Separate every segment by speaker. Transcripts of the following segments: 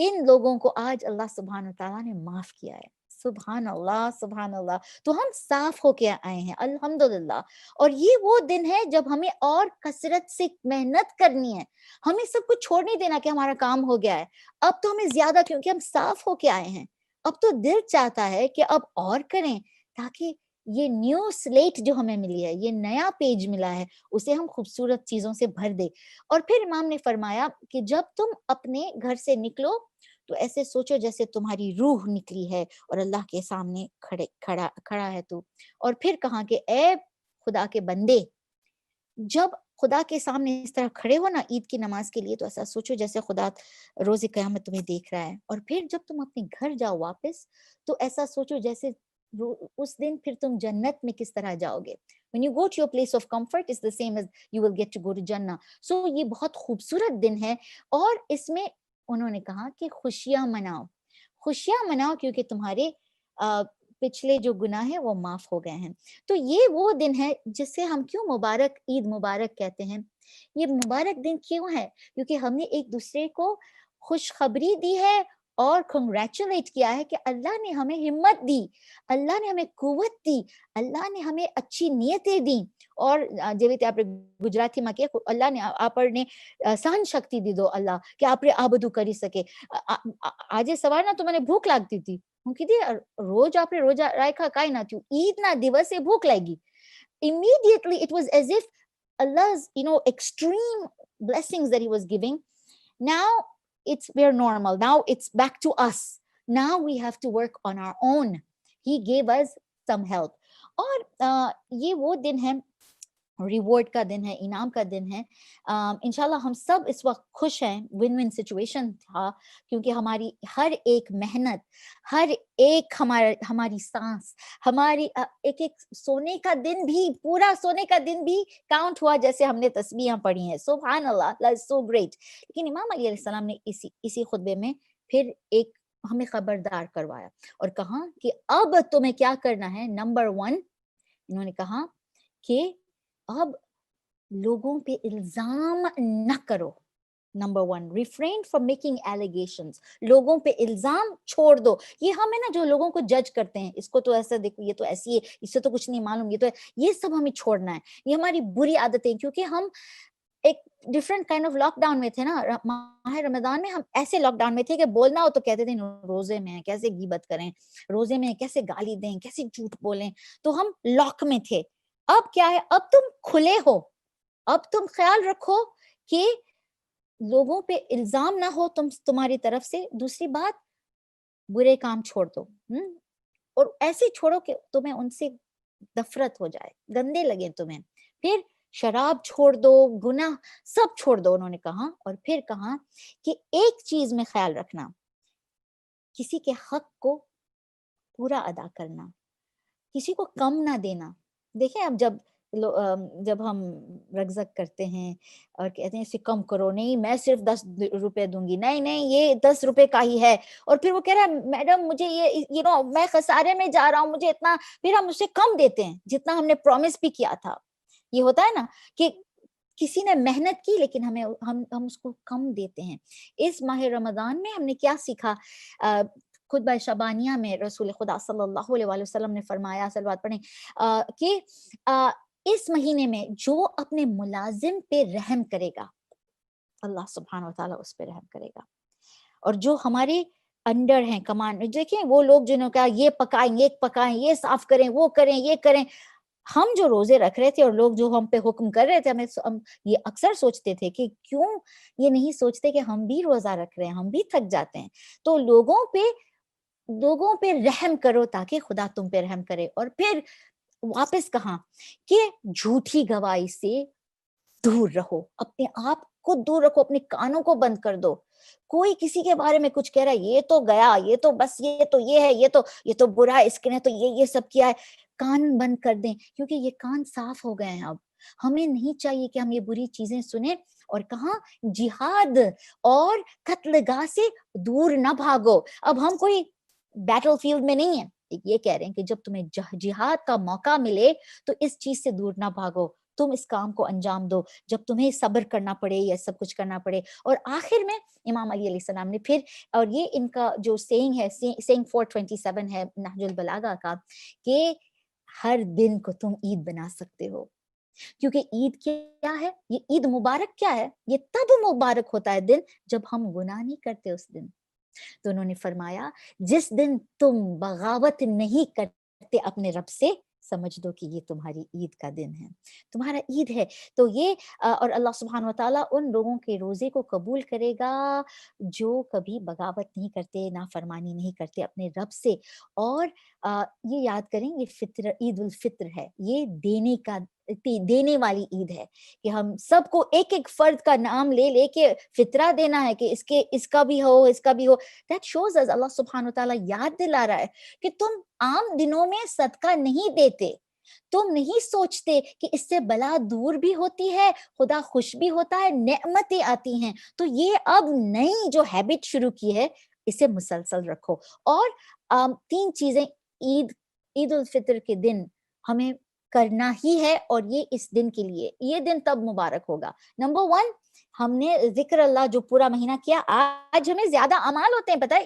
Speaker 1: ان لوگوں کو آج اللہ سبحانہ و تعالیٰ نے معاف کیا ہے. سبحان اللہ سبحان اللہ. تو ہم صاف ہو کے آئے ہیں الحمدللہ. اور یہ وہ دن ہے جب ہمیں اور کثرت سے محنت کرنی ہے. ہمیں سب کچھ چھوڑ نہیں دینا کہ ہمارا کام ہو گیا ہے. اب تو ہمیں زیادہ, کیونکہ ہم صاف ہو کے آئے ہیں, اب تو دل چاہتا ہے کہ اب اور کریں, تاکہ یہ نیو سلیٹ جو ہمیں ملی ہے, یہ نیا پیج ملا ہے, اسے ہم خوبصورت چیزوں سے بھر دے. اور پھر امام نے فرمایا کہ جب تم اپنے گھر سے نکلو تو ایسے سوچو جیسے تمہاری روح نکلی ہے اور اللہ کے سامنے کھڑا ہے تو. اور پھر کہا کہ اے خدا کے بندے, جب خدا کے سامنے اس طرح کھڑے ہو نا عید کی نماز کے لیے, تو ایسا سوچو جیسے خدا روز قیامت تمہیں دیکھ رہا ہے. اور پھر جب تم اپنے گھر جاؤ واپس, تو ایسا سوچو جیسے اس دن پھر تم جنت میں کس طرح جاؤ گے. When you go to your place of comfort is the same as you will get to go to Jannah. So یہ بہت خوبصورت دن ہے. اور اس میں انہوں نے کہا کہ خوشیاں مناؤ, خوشیاں مناؤ کیونکہ تمہارے پچھلے جو گناہ ہیں وہ معاف ہو گئے ہیں. تو یہ وہ دن ہے جسے ہم کیوں مبارک عید مبارک کہتے ہیں. یہ مبارک دن کیوں ہے؟ کیونکہ ہم نے ایک دوسرے کو خوشخبری دی ہے اور کنگریچولیٹ کیا ہے کہ اللہ نے ہمیں ہمت دی, اللہ نے ہمیں قوت دی, اللہ نے ہمیں اچھی نیتیں دی. اور જેવી રીતે આપણે ગુજરાતીમાં કહે અલ્લાહ ને આપણને સહન શક્તિ દીધો અલ્લાહ કે આપણે આ બધું કરી શકે. આજે સવારના તો મને ભૂખ લાગતી હતી, હું કીધી રોજ આપણે રોજા રાખ્યા કાંઈ ના થયું, ઈદના દિવસે ભૂખ લાગી. Immediately it was as if Allah's extreme blessings that he was giving, now we're normal, now it's back to us, now we have to work on our own. He gave us some help. اور یہ وہ دن ہے, reward کا دن ہے, انعام کا دن ہے. انشاءاللہ ہم سب اس وقت خوش ہیں, ون ون سچویشن تھا, کیونکہ ہماری ہر ایک محنت, ہر ایک ہماری سانس, ہماری ایک ایک سونے کا دن بھی, پورا سونے کا دن بھی کاؤنٹ ہوا جیسے ہم نے تسبیحاں پڑھی ہیں. سبحان اللہ, اللہ از سو گریٹ. لیکن امام علی علیہ السلام نے اسی خطبے میں پھر ایک ہمیں خبردار کروایا اور کہا کہ اب تمہیں کیا کرنا ہے. نمبر 1 انہوں نے کہا کہ اب لوگوں پہ الزام نہ کرو. Number 1 refrain from making allegations. لوگوں پہ الزام چھوڑ دو. یہ ہم ہے نا جو لوگوں کو جج کرتے ہیں, اس کو تو ایسا دیکھو, یہ تو ایسی ہے, اس سے تو کچھ نہیں معلوم, یہ سب ہمیں چھوڑنا ہے. یہ ہماری بری عادتیں, کیونکہ ہم ایک different kind of lockdown میں تھے نا. ماہ رمضان میں ہم ایسے لاک ڈاؤن میں تھے کہ بولنا ہو تو کہتے تھے روزے میں ہیں کیسے غیبت کریں, روزے میں کیسے گالی دیں, کیسے جھوٹ بولیں. تو ہم لاک میں تھے. اب کیا ہے, اب تم کھلے ہو, اب تم خیال رکھو کہ لوگوں پہ الزام نہ ہو تمہاری طرف سے. دوسری بات, برے کام چھوڑ دو, اور ایسے چھوڑو کہ تمہیں ان سے نفرت ہو جائے, گندے لگے تمہیں. پھر شراب چھوڑ دو, گناہ سب چھوڑ دو, انہوں نے کہا. اور پھر کہا کہ ایک چیز میں خیال رکھنا, کسی کے حق کو پورا ادا کرنا, کسی کو کم نہ دینا. دیکھیں اب جب ہم رگزک کرتے ہیں اور کہتے ہیں اسے کم کرو, نہیں میں صرف 10 روپے دوں گی, نہیں یہ 10 روپے کا ہی ہے, اور پھر وہ کہہ رہا ہے میڈم مجھے یہ میں خسارے میں جا رہا ہوں, مجھے اتنا, پھر ہم اسے کم دیتے ہیں جتنا ہم نے پرومس بھی کیا تھا. یہ ہوتا ہے نا کہ کسی نے محنت کی لیکن ہم اس کو کم دیتے ہیں. اس ماہ رمضان میں ہم نے کیا سیکھا؟ خطبہ شبانیہ میں رسول خدا صلی اللہ علیہ وسلم نے فرمایا, صلوات پڑھیں, کہ اس مہینے میں جو اپنے ملازم پہ رحم کرے گا اللہ سبحانہ و تعالیٰ اس پہ رحم کرے گا. اور جو ہمارے انڈر ہیں, کمانڈ, دیکھیں وہ لوگ جنہوں نے کہا یہ پکائیں, یہ صاف کریں, وہ کریں, یہ کریں. ہم جو روزے رکھ رہے تھے اور لوگ جو ہم پہ حکم کر رہے تھے, ہم یہ اکثر سوچتے تھے کہ کیوں یہ نہیں سوچتے کہ ہم بھی روزہ رکھ رہے ہیں, ہم بھی تھک جاتے ہیں. تو لوگوں پہ رحم کرو تاکہ خدا تم پہ رحم کرے. اور پھر واپس کہا کہ جھوٹی گواہی سے دور رہو, اپنے آپ کو دور رکھو, اپنے کانوں کو بند کر دو. کوئی کسی کے بارے میں کچھ کہہ رہا ہے, یہ تو گیا, یہ تو بس, یہ تو یہ ہے, یہ تو برا ہے, اس نے تو یہ سب کیا ہے, کان بند کر دیں, کیونکہ یہ کان صاف ہو گئے ہیں. اب ہمیں نہیں چاہیے کہ ہم یہ بری چیزیں سنیں. اور کہاں جہاد اور قتل گاہ سے دور نہ بھاگو. اب ہم کوئی بیٹل فیلڈ میں نہیں ہیں, یہ کہہ رہے ہیں کہ جب تمہیں جہاد کا موقع ملے تو اس چیز سے دور نہ بھاگو, تم اس کام کو انجام دو جب تمہیں صبر کرنا پڑے یا سب کچھ کرنا پڑے. اور آخر میں امام علی علیہ السلام نے پھر, اور یہ ان کا جو سینگ ہے, سینگ 427 ہے نہج البلاغہ کا, کہ ہر دن کو تم عید بنا سکتے ہو. کیونکہ عید کیا ہے, یہ عید مبارک کیا ہے, یہ تب مبارک ہوتا ہے دن جب ہم گناہ نہیں کرتے اس دن. تو انہوں نے فرمایا جس دن تم بغاوت نہیں کرتے اپنے رب سے, سمجھ دو کہ یہ تمہاری عید کا دن ہے, تمہارا عید ہے. تو یہ اور اللہ سبحانہ و تعالیٰ ان لوگوں کے روزے کو قبول کرے گا جو کبھی بغاوت نہیں کرتے, نافرمانی نہیں کرتے اپنے رب سے. اور یہ یاد کریں, یہ فطر, عید الفطر ہے, یہ دینے والی عید ہے, کہ ہم سب کو ایک ایک فرد کا نام لے لے کے فطرہ دینا ہے کہ اس کا بھی ہو, اس کا بھی ہو. That shows us اللہ سبحانہ و تعالیٰ یاد دلا رہا ہے کہ تم عام دنوں میں صدقہ نہیں دیتے, تم نہیں سوچتے کہ اس سے بلا دور بھی ہوتی ہے, خدا خوش بھی ہوتا ہے, نعمتیں آتی ہیں. تو یہ اب نئی جو ہیبٹ شروع کی ہے اسے مسلسل رکھو. اور 3 چیزیں عید الفطر کے دن ہمیں کرنا ہی ہے, اور یہ اس دن کے لیے, یہ دن تب مبارک ہوگا. نمبر 1, ہم نے ذکر اللہ جو پورا مہینہ کیا. آج ہمیں زیادہ اعمال ہوتے ہیں, پتہ ہے,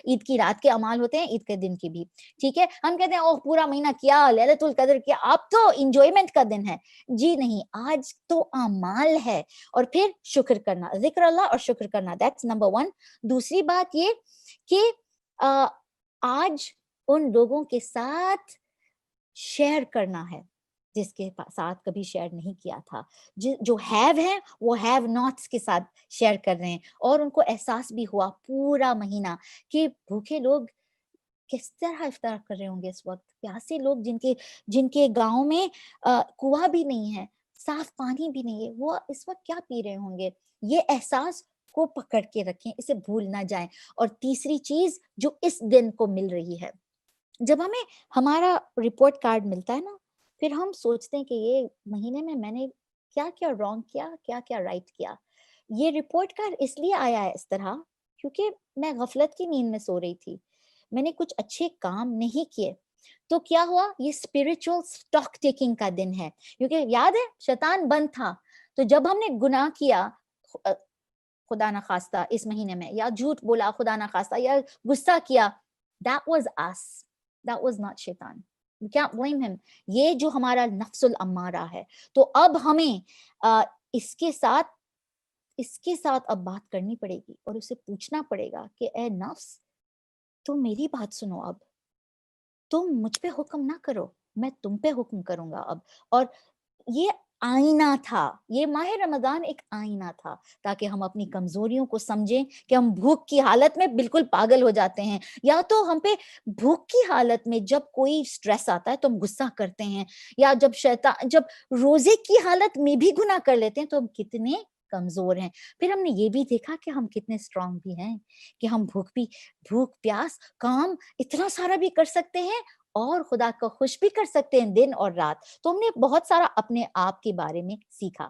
Speaker 1: عید کی رات کے اعمال ہوتے ہیں, عید کے دن کے بھی. ٹھیک ہے, ہم کہتے ہیں اوہ پورا مہینہ کیا, لیلۃ القدر کیا, اب تو انجوائمنٹ کا دن ہے. جی نہیں, آج تو اعمال ہے, اور پھر شکر کرنا, ذکر اللہ اور شکر کرنا, دیٹس نمبر 1. دوسری بات یہ کہ آج ان لوگوں کے ساتھ شیئر کرنا ہے جس کے ساتھ کبھی شیئر نہیں کیا تھا. جو ہیو ہیں وہ ہیو ناٹس کے ساتھ شیئر کر رہے ہیں, اور ان کو احساس بھی ہوا پورا مہینہ کہ بھوکے لوگ کس طرح افطار کر رہے ہوں گے اس وقت, پیاسے لوگ جن کے گاؤں میں کنواں بھی نہیں ہے, صاف پانی بھی نہیں ہے, وہ اس وقت کیا پی رہے ہوں گے. یہ احساس کو پکڑ کے رکھیں, اسے بھول نہ جائیں. اور تیسری چیز جو اس دن کو مل رہی ہے, جب ہمیں ہمارا رپورٹ کارڈ ملتا ہے نا, پھر ہم سوچتے ہیں کہ یہ مہینے میں نے کیا کیا رانگ کیا, کیا کیا رائٹ کیا. یہ رپورٹ کارڈ اس لیے آیا ہے اس طرح کیونکہ میں غفلت کی نیند میں سو رہی تھی, میں نے کچھ اچھے کام نہیں کیے. تو کیا ہوا, یہ اسپرچل اسٹاک ٹیکنگ کا دن ہے. کیونکہ یاد ہے شیطان بند تھا, تو جب ہم نے گناہ کیا خدا نخواستہ اس مہینے میں, یا جھوٹ بولا خدا نخواستہ, یا غصہ کیا, that was us, that was not شیطان. We can't blame him. یہ جو ہمارا نفس الامارہ ہے. تو اب ہمیں اس کے ساتھ اب بات کرنی پڑے گی, اور اسے پوچھنا پڑے گا کہ اے نفس, تم میری بات سنو, اب تم مجھ پہ حکم نہ کرو, میں تم پہ حکم کروں گا اب. اور یہ آئینہ تھا, یہ ماہ رمضان ایک آئینہ تھا, تاکہ ہم اپنی کمزوریوں کو سمجھیں کہ ہم بھوک کی حالت میں بالکل پاگل ہو جاتے ہیں, یا تو ہم پہ بھوک کی حالت میں جب کوئی سٹریس آتا ہے تو ہم غصہ کرتے ہیں, یا جب روزے کی حالت میں بھی گناہ کر لیتے ہیں تو ہم کتنے کمزور ہیں. پھر ہم نے یہ بھی دیکھا کہ ہم کتنے اسٹرانگ بھی ہیں, کہ ہم بھوک پیاس کام اتنا سارا بھی کر سکتے ہیں, اور خدا کو خوش بھی کر سکتے ہیں دن اور رات. تو ہم نے بہت سارا اپنے آپ کے بارے میں سیکھا.